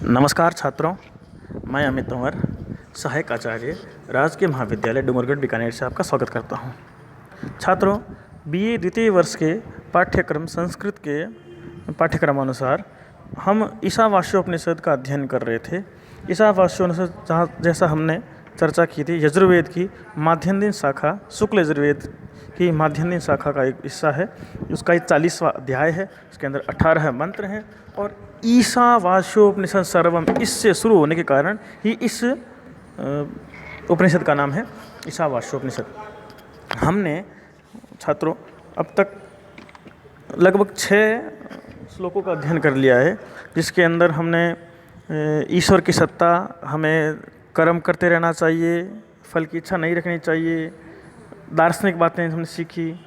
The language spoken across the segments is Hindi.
नमस्कार छात्रों, मैं अमित तंवर, सहायक आचार्य, राजकीय महाविद्यालय डूंगरगढ़ बीकानेर से आपका स्वागत करता हूं। छात्रों, बीए द्वितीय वर्ष के पाठ्यक्रम संस्कृत के पाठ्यक्रमानुसार हम ईशावास्योपनिषद का अध्ययन कर रहे थे। ईशावास्योपनिषद जैसा हमने चर्चा की थी, यजुर्वेद की माध्यन्दिन शाखा, शुक्ल यजुर्वेद की माध्यन्दिन शाखा का एक हिस्सा है। उसका 40वां अध्याय है, उसके अंदर 18 मंत्र हैं और ईशावास्योपनिषद सर्वम इससे शुरू होने के कारण ही इस उपनिषद का नाम है ईशावास्योपनिषद। हमने छात्रों अब तक लगभग 6 श्लोकों का अध्ययन कर लिया है, जिसके अंदर हमने ईश्वर की सत्ता, हमें कर्म करते रहना चाहिए, फल की इच्छा नहीं रखनी चाहिए, दार्शनिक बातें हमने सीखी।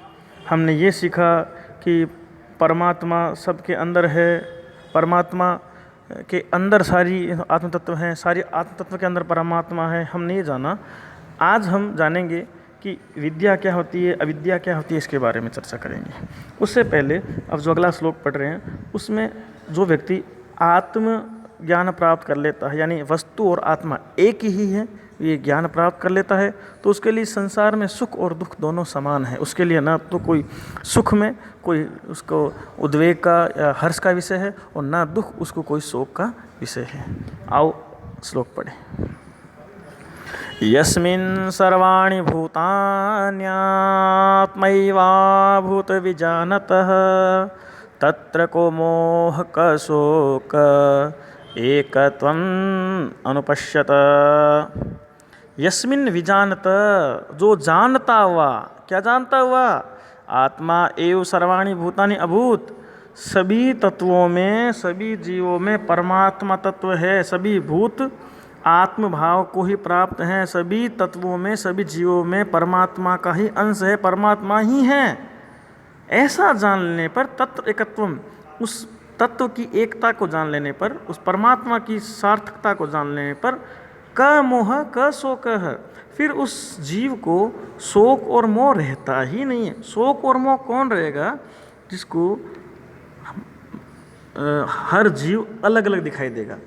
हमने ये सीखा कि परमात्मा सबके अंदर है, परमात्मा के अंदर सारी आत्म तत्व हैं, सारी आत्म तत्व के अंदर परमात्मा है, हमने ये जाना। आज हम जानेंगे कि विद्या क्या होती है, अविद्या क्या होती है, इसके बारे में चर्चा करेंगे। उससे पहले अब जो अगला श्लोक पढ़ रहे हैं उसमें जो व्यक्ति आत्म ज्ञान प्राप्त कर लेता है, यानी वस्तु और आत्मा एक ही है, ये ज्ञान प्राप्त कर लेता है, तो उसके लिए संसार में सुख और दुख दोनों समान है। उसके लिए ना तो कोई सुख में कोई उसको उद्वेग का या हर्ष का विषय है और ना दुख उसको कोई शोक का विषय है। आओ श्लोक पढ़ें। यस्मिन् सर्वाणि भूतान्यात्मैवाभूत विजानतः तत्र को मोह क शोक एकत्वम् अनुपश्यत। यस्मिन् विजानत, जो जानता हुआ, क्या जानता हुआ? आत्मा एव सर्वाणि भूतानि अभूत, सभी तत्वों में, सभी जीवों में परमात्मा तत्व है, सभी भूत आत्म भाव को ही प्राप्त हैं, सभी तत्वों में, सभी जीवों में परमात्मा का ही अंश है, परमात्मा ही है। ऐसा जान लेने पर तत्व एकत्वम, उस तत्व की एकता को जान लेने पर, उस परमात्मा की सार्थकता को जान लेने पर क मोह क शोक है, फिर उस जीव को शोक और मोह रहता ही नहीं है। शोक और मोह कौन रहेगा? जिसको हर जीव अलग अलग दिखाई देगा।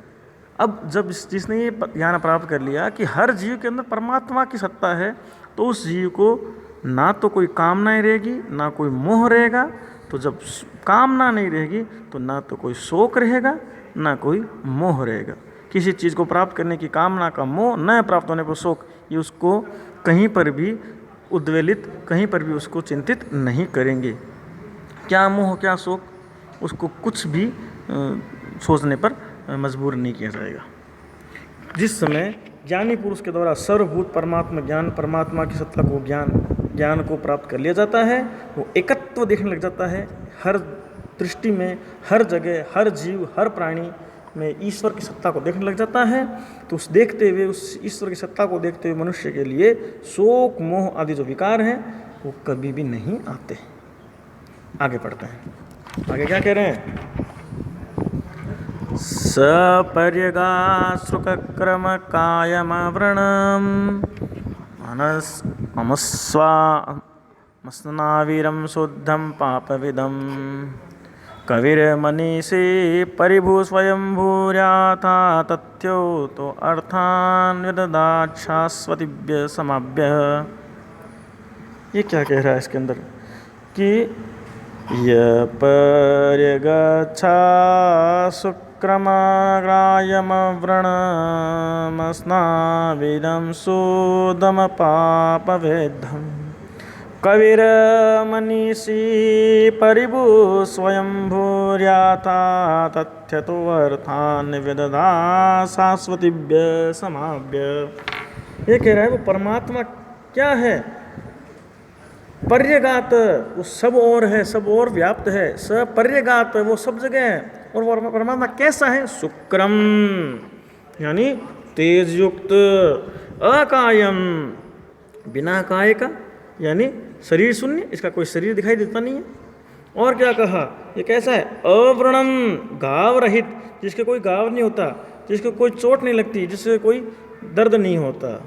अब जब जिसने ये ज्ञान प्राप्त कर लिया कि हर जीव के अंदर परमात्मा की सत्ता है, तो उस जीव को ना तो कोई कामनाएं रहेगी, ना कोई मोह रहेगा। तो जब कामना नहीं रहेगी तो ना तो कोई शोक रहेगा, ना कोई मोह रहेगा। किसी चीज़ को प्राप्त करने की कामना का मोह, न प्राप्त होने पर शोक, ये उसको कहीं पर भी उद्वेलित, कहीं पर भी उसको चिंतित नहीं करेंगे। क्या मोह क्या शोक, उसको कुछ भी सोचने पर मजबूर नहीं किया जाएगा। जिस समय ज्ञानी पुरुष के द्वारा सर्वभूत परमात्मा ज्ञान, परमात्मा की सत्ता को ज्ञान को प्राप्त कर लिया जाता है, वो एकत्व देखने लग जाता है। हर दृष्टि में, हर जगह, हर जीव, हर प्राणी में ईश्वर की सत्ता को देखने लग जाता है। तो उस देखते हुए, उस ईश्वर की सत्ता को देखते हुए मनुष्य के लिए शोक मोह आदि जो विकार हैं वो कभी भी नहीं आते। आगे पढ़ते हैं, आगे क्या कह रहे हैं? सपर्यगाश्रुक्रम कायमव्रणम मनस्वामस्नावीरं शुद्धं पापविदं कविर्मनीषी परिभू स्वयंभूर्याथा तथ्यो तो अर्थान् विदधात् शाश्वतिभ्य समाभ्य। ये क्या कह रहा है इसके अंदर कि यपर्यगच्छा शुक्रमाग्रायमव्रणमस्नाविदं शुद्धं पापवेद्धम् कविर्मनीषी परिभू स्वयंभूर्याथा तथ्यतो अर्थान् विदधात् शाश्वतिभ्य समाभ्य। ये कह रहा है वो परमात्मा क्या है? पर्यगात, वो सब और है, सब और व्याप्त है। सपर्यगात, वो सब जगह है। और वो परमात्मा कैसा है? शुक्रम, यानी तेज युक्त, अकायम, बिना काय का, यानी शरीर शून्य, इसका कोई शरीर दिखाई देता नहीं है। और क्या कहा? ये कैसा है? अव्रणम, घाव रहित, जिसके कोई घाव नहीं होता, जिसको कोई चोट नहीं लगती, जिससे कोई दर्द नहीं होता।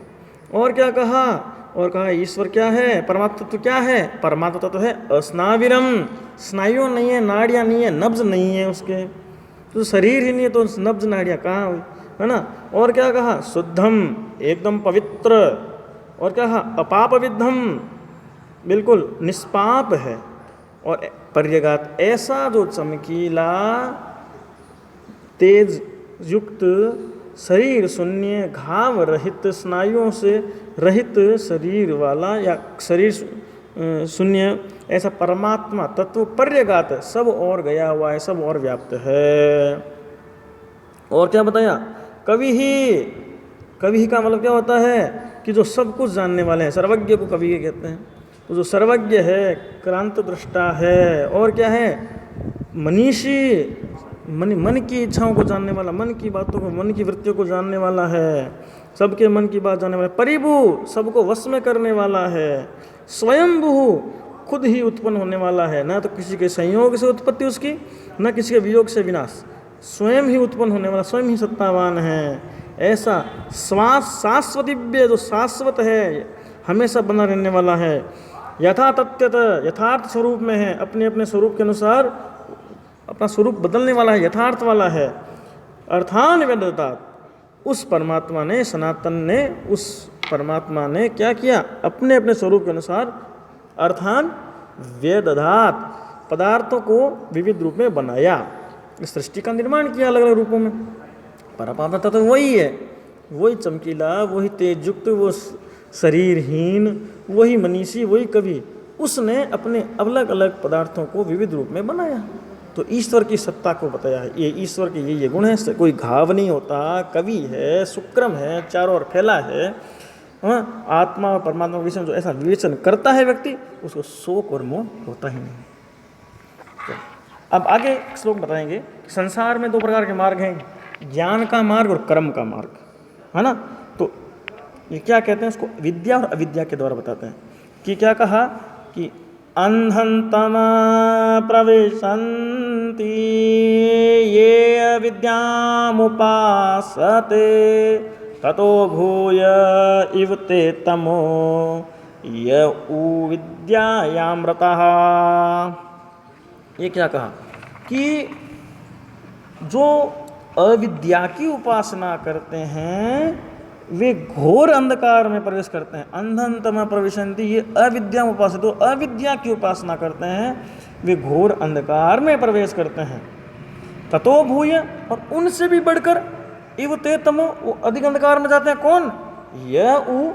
और क्या कहा? और कहा ईश्वर क्या है? परमात्मा तत्व क्या है? परमात्मा तत्व है अस्नाविरम, स्नायुओं नहीं है, नाड़ियाँ नहीं है, नब्ज नहीं है उसके, तो शरीर ही नहीं है तो नब्ज नाड़ियाँ कहाँ हुई, है ना। और क्या कहा, शुद्धम, एकदम पवित्र। और क्या कहा, अपाप विद्धम, बिल्कुल निष्पाप है। और पर्यगात, ऐसा जो चमकीला तेज युक्त शरीर शून्य घाव रहित स्नायुओं से रहित शरीर वाला या शरीर शून्य ऐसा परमात्मा तत्व पर्यगात है, सब और गया हुआ है, सब और व्याप्त है। और क्या बताया, कवि ही का मतलब क्या होता है कि जो सब कुछ जानने वाले हैं, सर्वज्ञ को कवि के कहते हैं। तो जो सर्वज्ञ है, क्रांत दृष्टा है, और क्या है, मनीषी, मन की इच्छाओं को जानने वाला, मन की बातों को, मन की वृत्तियों को जानने वाला है, सबके मन की बात जानने वाला, परिभू, सबको वश में करने वाला है, स्वयंभू, खुद ही उत्पन्न होने वाला है, ना तो किसी के संयोग से उत्पत्ति उसकी, ना किसी के वियोग से विनाश, स्वयं ही उत्पन्न होने वाला, स्वयं ही सत्तावान है। ऐसा शाश्वत दिव्य, जो शाश्वत है, हमेशा बना रहने वाला है, यथा तथ्यत, यथार्थ स्वरूप में है, अपने अपने स्वरूप के अनुसार अपना स्वरूप बदलने वाला है, यथार्थ वाला है। अर्थान वेदतात, उस परमात्मा ने, सनातन ने, उस परमात्मा ने क्या किया, अपने अपने स्वरूप के अनुसार अर्थान वेदधात, पदार्थों को विविध रूप में बनाया, इस सृष्टि का निर्माण किया अलग अलग रूपों में। परमात्मा तो वही है, वही चमकीला, वही तेजयुक्त, वो शरीरहीन, वही मनीषी, वही कवि, उसने अपने अलग अलग पदार्थों को विविध रूप में बनाया। तो ईश्वर की सत्ता को बताया है, ये ईश्वर के ये गुण है, कोई घाव नहीं होता, कवि है, सुक्रम है, चारों ओर फैला है। आत्मा और परमात्मा के विषय में जो ऐसा विवेचन करता है व्यक्ति, उसको शोक और मोह होता ही नहीं। तो अब आगे श्लोक बताएंगे कि संसार में दो प्रकार के मार्ग हैं, ज्ञान का मार्ग और कर्म का मार्ग, है ना। तो ये क्या कहते हैं, उसको विद्या और अविद्या के द्वारा बताते हैं। कि क्या कहा कि अंधन्तमा प्रविशन्ति ये अविद्यामुपासते ततो भूय इव ते तमो य उ विद्यायामृतः। ये क्या कहा कि जो अविद्या की उपासना करते हैं वे घोर अंधकार में प्रवेश करते हैं। अंधन्तमा प्रविशन्ति, ये अविद्या उपासना, तो अविद्या की उपासना करते हैं वे घोर अंधकार में प्रवेश करते हैं। ततो भूय, और उनसे भी बढ़कर, इव ते तमो, वो अधिक अंधकार में जाते हैं। कौन, यह उ,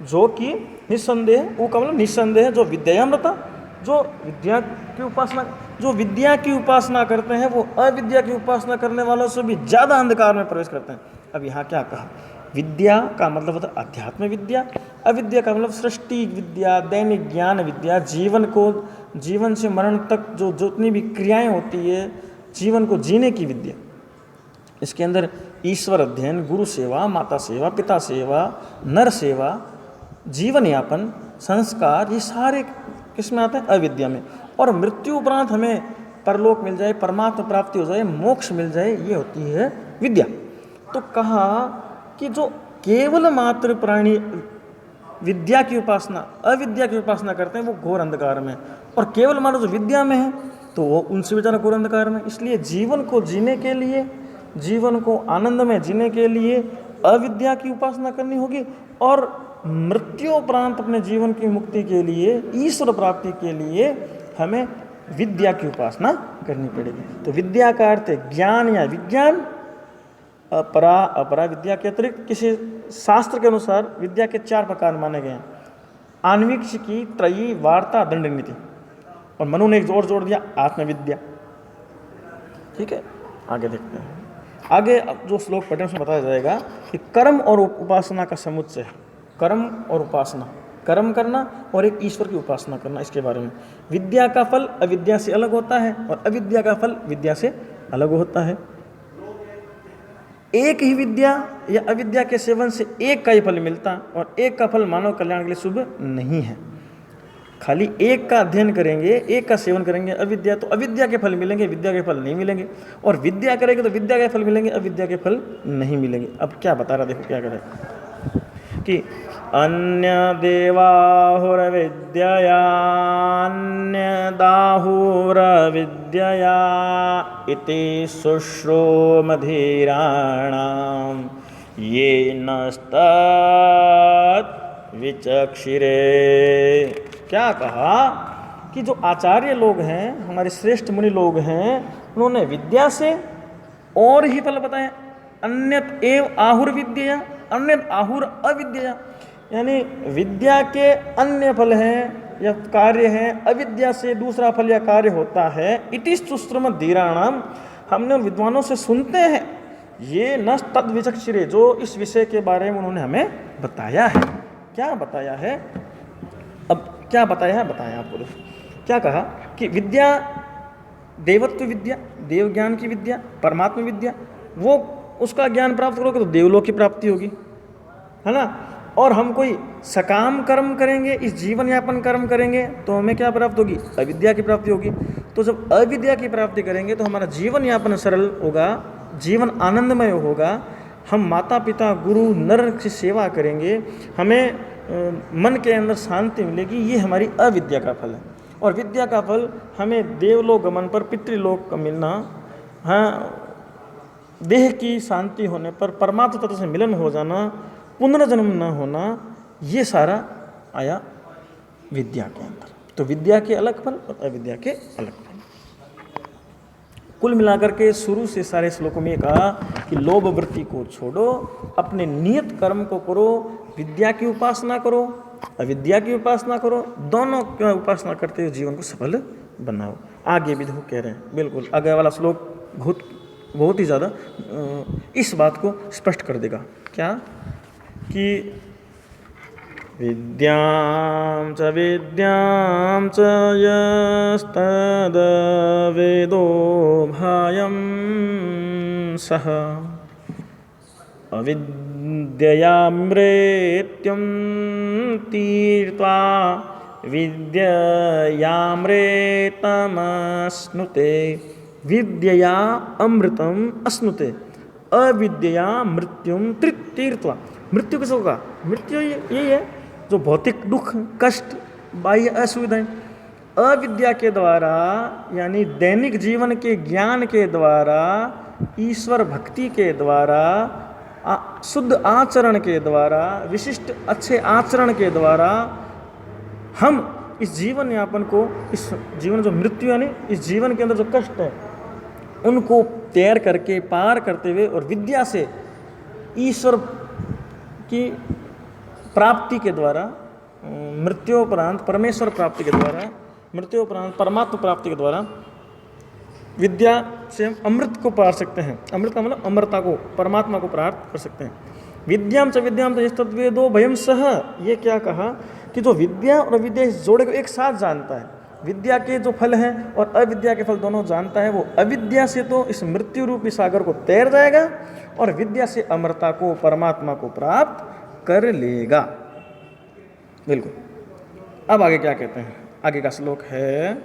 जो कि निस्संदेह, उ का मतलब निस्संदेह, जो विद्यामृता, जो विद्या की उपासना, जो विद्या की उपासना करते हैं वो अविद्या की उपासना करने वालों से भी ज़्यादा अंधकार में प्रवेश करते हैं। अब यहाँ क्या कहा, विद्या का मतलब होता है अध्यात्म विद्या, अविद्या का मतलब सृष्टि विद्या, दैनिक ज्ञान विद्या, जीवन से मरण तक जो जितनी भी क्रियाएं होती है, जीवन को जीने की विद्या। इसके अंदर ईश्वर अध्ययन, गुरु सेवा, माता सेवा, पिता सेवा, नर सेवा, जीवन यापन, संस्कार, ये सारे किस में आते हैं, अविद्या में। और मृत्यु उपरांत हमें परलोक मिल जाए, परमात्मा प्राप्ति हो जाए, मोक्ष मिल जाए, ये होती है विद्या। तो कहा कि जो केवल मात्र प्राणी विद्या की उपासना, अविद्या की उपासना करते हैं वो घोर अंधकार में, और केवल मात्र जो विद्या में है तो वो उनसे भी ज़्यादा घोर अंधकार में। इसलिए जीवन को जीने के लिए, जीवन को आनंद में जीने के लिए अविद्या की उपासना करनी होगी, और मृत्युपरांत अपने जीवन की मुक्ति के लिए, ईश्वर प्राप्ति के लिए हमें विद्या की उपासना करनी पड़ेगी। तो विद्या का अर्थ ज्ञान या विज्ञान, अपरा विद्या के अतिरिक्त किसी शास्त्र के अनुसार विद्या के 4 प्रकार माने गए हैं। आणविक की त्रयी, वार्ता, दंड नीति, और मनु ने एक जोड़ दिया आत्मविद्या। ठीक है, आगे देखते हैं। आगे जो श्लोक पढ़ने उसमें बताया जाएगा कि कर्म और उपासना का समुच्चय है। कर्म और उपासना, कर्म करना और एक ईश्वर की उपासना करना, इसके बारे में। विद्या का फल अविद्या से अलग होता है और अविद्या का फल विद्या से अलग होता है। एक ही विद्या या अविद्या के सेवन से एक का ही फल मिलता, और एक का फल मानव कल्याण के लिए शुभ नहीं है। खाली एक का अध्ययन करेंगे, एक का सेवन करेंगे अविद्या, तो अविद्या के फल मिलेंगे, विद्या के फल नहीं मिलेंगे। और विद्या करेंगे तो विद्या के फल मिलेंगे, अविद्या के फल नहीं मिलेंगे। अब क्या बता रहा, देखो क्या करें कि अन्य देवाहुरविद्यया इति शुश्रूमधीराणां ये नस्तत् विचक्षिरे। क्या कहा कि जो आचार्य लोग हैं, हमारे श्रेष्ठ मुनि लोग हैं, उन्होंने विद्या से और ही फल बताए। अन्यत एव आहुर विद्या, अन्यत आहुर अविद्या, यानी विद्या के अन्य फल हैं या कार्य हैं, अविद्या से दूसरा फल या कार्य होता है। इति सुश्रुम धीराणाम, हमने उन विद्वानों से सुनते हैं, ये न तद विचक्षिरे, जो इस विषय के बारे में उन्होंने हमें बताया है। क्या बताया है? अब क्या बताया है, बताया आपको। क्या कहा कि विद्या, देवत्व विद्या, देव ज्ञान की विद्या, परमात्मा विद्या, वो उसका ज्ञान प्राप्त करोगे तो देवलोक की प्राप्ति होगी, है ना। और हम कोई सकाम कर्म करेंगे, इस जीवन यापन कर्म करेंगे तो हमें क्या प्राप्त होगी? अविद्या की प्राप्ति होगी। तो जब अविद्या की प्राप्ति करेंगे तो हमारा जीवन यापन सरल होगा, जीवन आनंदमय होगा। हम माता पिता गुरु नर की सेवा करेंगे, हमें मन के अंदर शांति मिलेगी। ये हमारी अविद्या का फल है। और विद्या का फल हमें देवलोक गमन पर, पितृलोक का मिलना, हाँ, देह की शांति होने पर, परमात्मा तत्व से मिलन हो जाना, पुनर्जन्म न होना, ये सारा आया विद्या के अंदर। तो विद्या के अलग फल और अविद्या के अलग फल। कुल मिलाकर के शुरू से सारे श्लोकों में कहा कि लोभ वृत्ति को छोड़ो, अपने नियत कर्म को करो, विद्या की उपासना करो, अविद्या की उपासना करो, दोनों की उपासना करते हुए जीवन को सफल बनाओ। आगे भी देखो कह रहे हैं, बिल्कुल आगे वाला श्लोक बहुत ही ज़्यादा इस बात को स्पष्ट कर देगा। क्या कि विद्यां च यस्तद्वेदो भायं सः अविद्ययामृत्यं तीर्त्वा विद्ययामृतमश्नुते। विद्यया अमृतम अश्नुते, अविद्यया मृत्युम तीर्त्वा। मृत्यु किसको कहा? मृत्यु यही है जो भौतिक दुख, कष्ट, बाह्य असुविधाएं। अविद्या के द्वारा यानी दैनिक जीवन के ज्ञान के द्वारा, ईश्वर भक्ति के द्वारा, शुद्ध आचरण के द्वारा, विशिष्ट अच्छे आचरण के द्वारा हम इस जीवन यापन को, इस जीवन जो मृत्यु यानी इस जीवन के अंदर जो कष्ट है उनको तैर करके पार करते हुए और विद्या से ईश्वर की प्राप्ति के द्वारा, मृत्योपरांत परमेश्वर प्राप्ति के द्वारा, मृत्योपरांत परमात्मा प्राप्ति के द्वारा विद्या से हम अमृत को पा सकते हैं। अमृत का मतलब अमरता को, परमात्मा को प्राप्त कर सकते हैं। विद्याम च यस्तद्वेदो भयं सः, ये क्या कहा कि जो विद्या और अविद्या इस जोड़े को एक साथ जानता है, विद्या के जो फल हैं और अविद्या के फल दोनों जानता है, वो अविद्या से तो इस मृत्यु रूपी सागर को तैर जाएगा और विद्या से अमरता को, परमात्मा को प्राप्त कर लेगा। बिल्कुल। अब आगे क्या कहते हैं? आगे का श्लोक है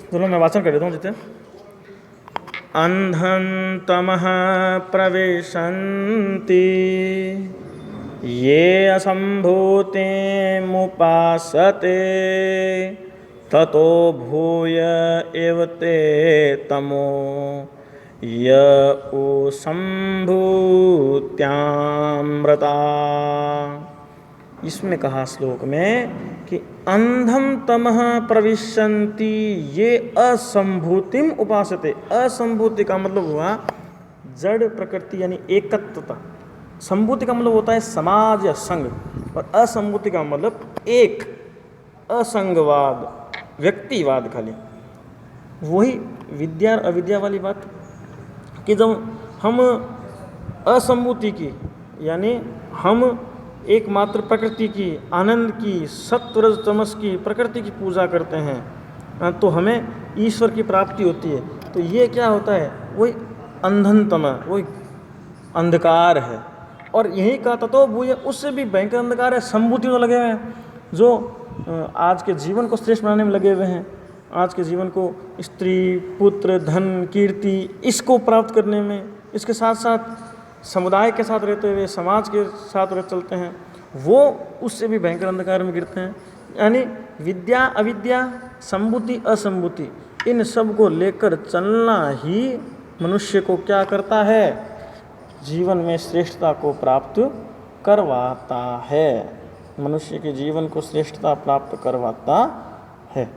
चलो मैं वाचन कर देता हूँ जितने। अंधं तमः प्रविशन्ति ये असम्भूतिमुपासते ततो भूय एव ते तमो य असम्भूत्यामृता। इसमें कहा श्लोक में कि अंधम तमः प्रविशन्ति ये असंभूतिम उपासते। असंभूति का मतलब हुआ जड़ प्रकृति यानी एकत्वता। संभूति का मतलब होता है समाज या संघ, और असंभूति का मतलब एक, असंगवाद, व्यक्तिवाद खाली। वही विद्या और अविद्या वाली बात कि जब हम असंभूति की यानी हम एकमात्र प्रकृति की, आनंद की, सत्व रज तमस की प्रकृति की पूजा करते हैं तो हमें ईश्वर की प्राप्ति होती है। तो ये क्या होता है? वही अंधनतम, वही अंधकार है। और यही का तत्व भूय, उससे भी भयंकर अंधकार है संभूति तो लगे हुए हैं, जो आज के जीवन को श्रेष्ठ बनाने में लगे हुए हैं, आज के जीवन को स्त्री पुत्र धन कीर्ति इसको प्राप्त करने में, इसके साथ साथ समुदाय के साथ रहते हुए समाज के साथ रह चलते हैं, वो उससे भी भयंकर अंधकार में गिरते हैं। यानी विद्या अविद्या संभूति असंभूति इन सब को लेकर चलना ही मनुष्य को क्या करता है, जीवन में श्रेष्ठता को प्राप्त करवाता है, मनुष्य के जीवन को श्रेष्ठता प्राप्त करवाता है।